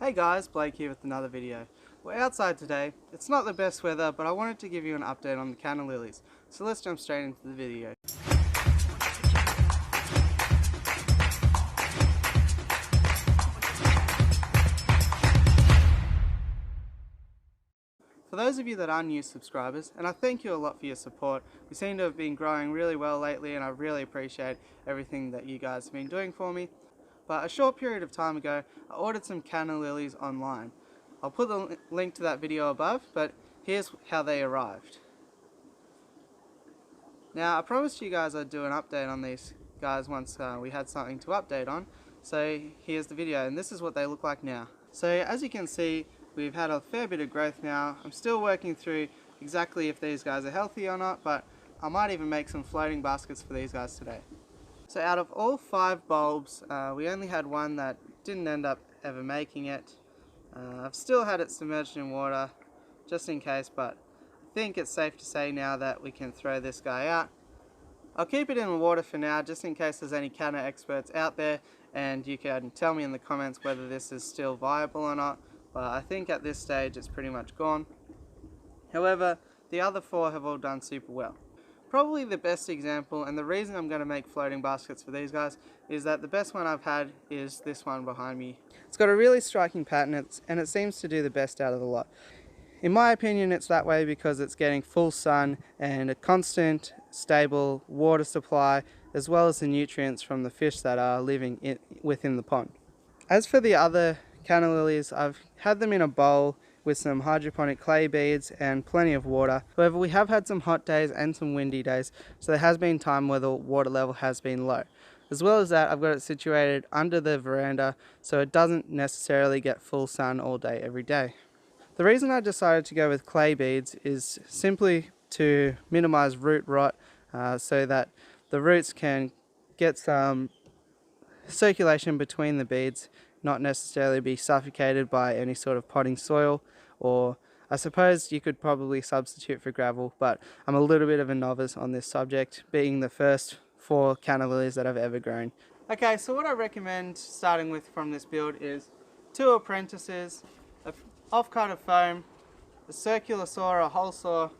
Hey guys, Blake here with another video. We're outside today. It's not the best weather, but I wanted to give you an update on the Canna Lillies. So let's jump straight into the video. For those of you that are new subscribers, and I thank you a lot for your support, we seem to have been growing really well lately and I really appreciate everything that you guys have been doing for me. But a short period of time ago, I ordered some Canna Lilies online. I'll put the link to that video above, but here's how they arrived. Now, I promised you guys I'd do an update on these guys once we had something to update on. So here's the video, and this is what they look like now. So as you can see, we've had a fair bit of growth now. I'm still working through exactly if these guys are healthy or not, but I might even make some floating baskets for these guys today. So out of all 5 bulbs, we only had one that didn't end up ever making it. I've still had it submerged in water, just in case, but I think it's safe to say now that we can throw this guy out. I'll keep it in the water for now, just in case there's any Canna experts out there, and you can tell me in the comments whether this is still viable or not, but I think at this stage it's pretty much gone. However, the other 4 have all done super well. Probably the best example, and the reason I'm going to make floating baskets for these guys, is that the best one I've had is this one behind me. It's got a really striking pattern, and it seems to do the best out of the lot. In my opinion, it's that way because it's getting full sun and a constant, stable water supply, as well as the nutrients from the fish that are living within the pond. As for the other Canna Lilies, I've had them in a bowl with some hydroponic clay beads and plenty of water. However, we have had some hot days and some windy days, so there has been time where the water level has been low. As well as that, I've got it situated under the veranda, so it doesn't necessarily get full sun all day every day. The reason I decided to go with clay beads is simply to minimize root rot, so that the roots can get some circulation between the beads, not necessarily be suffocated by any sort of potting soil, or I suppose you could probably substitute for gravel, but I'm a little bit of a novice on this subject, being the first 4 Canna Lilies that I've ever grown. Okay, so what I recommend starting with from this build is 2 apprentices, an offcut of foam, a circular saw, a hole saw,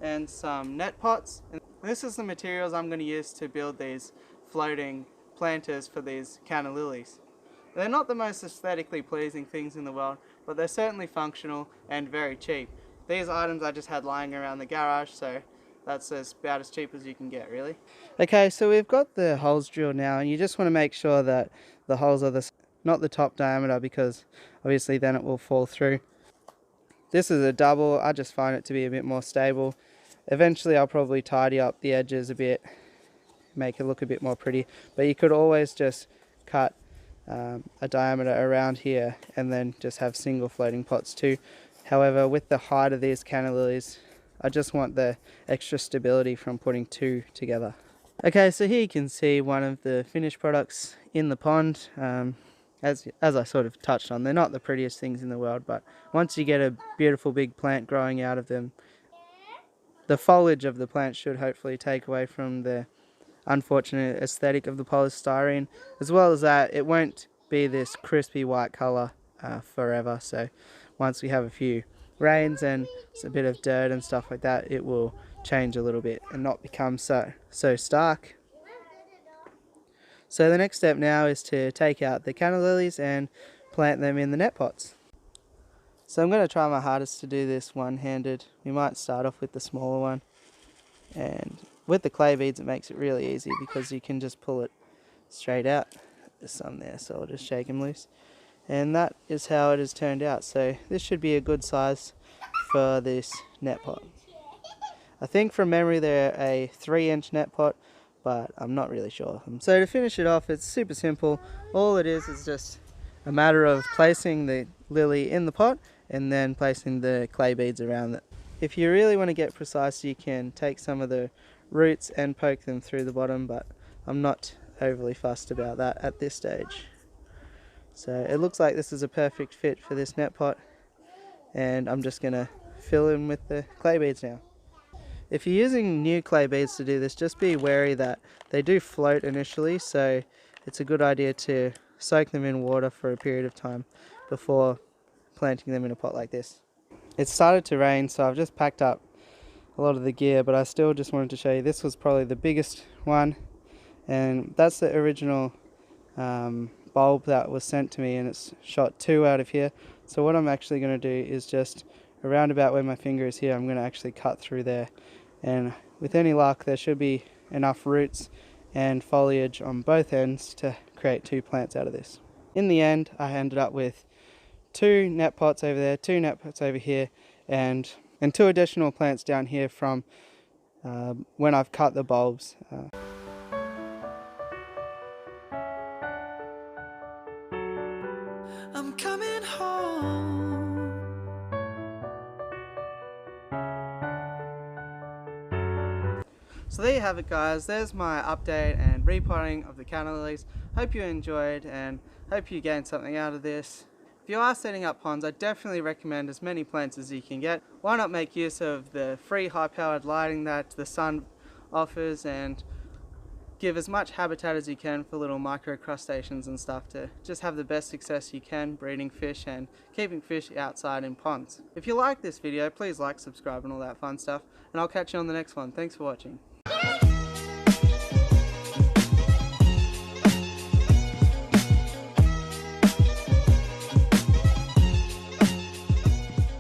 and some net pots. And this is the materials I'm going to use to build these floating planters for these Canna Lilies. They're not the most aesthetically pleasing things in the world, but they're certainly functional and very cheap. These items I just had lying around the garage, so that's about as cheap as you can get, really. Okay, so we've got the holes drilled now, and you just want to make sure that the holes are not the top diameter, because obviously then it will fall through. This is a double. I just find it to be a bit more stable. Eventually I'll probably tidy up the edges a bit, make it look a bit more pretty, but you could always just cut a diameter around here and then just have single floating pots too. However, with the height of these Canna Lilies, I just want the extra stability from putting 2 together. Okay, so here you can see one of the finished products in the pond. As I sort of touched on, they're not the prettiest things in the world, but once you get a beautiful big plant growing out of them, the foliage of the plant should hopefully take away from the unfortunate aesthetic of the polystyrene. As well as that, it won't be this crispy white color forever, so once we have a few rains and a bit of dirt and stuff like that, it will change a little bit and not become so stark. So the next step now is to take out the Canna Lilies and plant them in the net pots. So I'm going to try my hardest to do this one-handed. We might start off with the smaller one, and with the clay beads it makes it really easy because you can just pull it straight out. There's some there, so I'll just shake them loose. And that is how it has turned out. So this should be a good size for this net pot. I think from memory they're a 3-inch net pot, but I'm not really sure. So to finish it off, it's super simple. All it is just a matter of placing the lily in the pot and then placing the clay beads around it. If you really want to get precise, you can take some of the roots and poke them through the bottom, but I'm not overly fussed about that at this stage. So it looks like this is a perfect fit for this net pot, and I'm just going to fill in with the clay beads now. If you're using new clay beads to do this, just be wary that they do float initially, so it's a good idea to soak them in water for a period of time before planting them in a pot like this. It started to rain, so I've just packed up a lot of the gear, but I still just wanted to show you this was probably the biggest one, and that's the original bulb that was sent to me, and it's shot 2 out of here. So what I'm actually going to do is just around about where my finger is here, I'm going to actually cut through there, and with any luck there should be enough roots and foliage on both ends to create 2 plants out of this. In the end I ended up with 2 net pots over there, 2 net pots over here, and 2 additional plants down here from when I've cut the bulbs. I'm coming home. So there you have it, guys. There's my update and repotting of the Canna Lilies. Hope you enjoyed and hope you gained something out of this. If you are setting up ponds, I definitely recommend as many plants as you can get. Why not make use of the free high-powered lighting that the sun offers, and give as much habitat as you can for little micro crustaceans and stuff to just have the best success you can breeding fish and keeping fish outside in ponds. If you like this video, please like, subscribe and all that fun stuff, and I'll catch you on the next one. Thanks for watching.